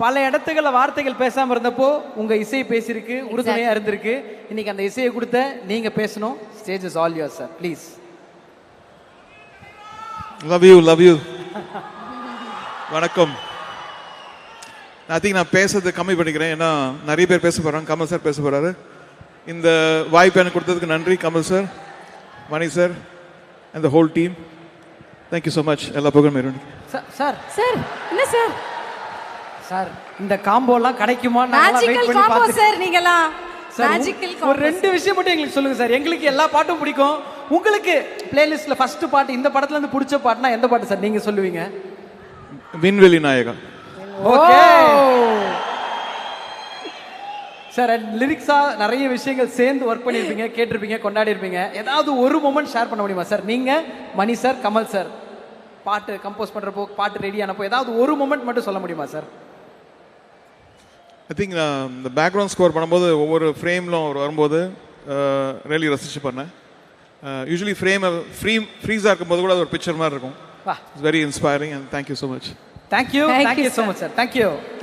பல இடத்துகள வார்த்தைகள் பேசாம இருந்தப்போ உங்க இசை பேசியிருக்கு, உறுதுணையா இருந்திருக்கு. இன்னைக்கு அந்த இசையை கொடுத்த நீங்க பேசணும். Stage is all your sir, please. Love you love you. வணக்கம். நான் பேசுறது கம்மி பண்ணிக்கிறேன், ஏன்னா நிறைய பேர் பேச போறாங்க. கமல் சார் பேச போறாரு. இந்த வாய்ப்பு எனக்கு கொடுத்ததுக்கு நன்றி Kamal sir, Mani sir and the whole team. Thank you so much. எல்லா புகழும் சார். சார் என்ன சார்? சார் இந்த காம்போலாம் கிடைக்குமா? Magical combo sir. நீங்கலாம் மேஜிக்கல் காம்போ. ஒரு ரெண்டு விஷயம் மட்டும் எங்களுக்கு சொல்லுங்க சார். எங்களுக்கு எல்லா பாட்டும் பிடிக்கும். உங்களுக்கு பிளேலிஸ்ட்ல ஃபர்ஸ்ட் பாட்டு இந்த படத்துல இருந்து பிடிச்ச பாட்டுனா எந்த பாட்டு சார் நீங்க சொல்லுவீங்க? விண்வெளி நாயகா. Okay sir. லிரிக்ஸா நிறைய விஷயங்கள் சேர்ந்து ஒர்க் பண்ணிருப்பீங்க, கேட்டிருப்பீங்க, கொண்டாடி இருப்பீங்க. ஏதாவது ஒரு மொமெண்ட் ஷேர் பண்ண முடியுமா சார்? நீங்க, மணி சார், கமல் சார் பாட்டு கம்போஸ் பண்றப்போ, பாட்டு ரெடி ஆனப்போ ஏதாவது ஒரு மொமெண்ட் மட்டும் சொல்ல முடியுமா சார்? ஐ திங்க் நான் இந்த பேக்ரவுண்ட் ஸ்கோர் பண்ணும்போது ஒவ்வொரு ஃப்ரேம்லும் வரும்போது ரியலி ரசிச்சு பண்ணேன். யூஸ்வலி ஃப்ரீஸாக இருக்கும்போது கூட அது ஒரு பிக்சர் மாதிரி இருக்கும். It's very inspiring and thank you so much. Thank you so much sir. Thank you.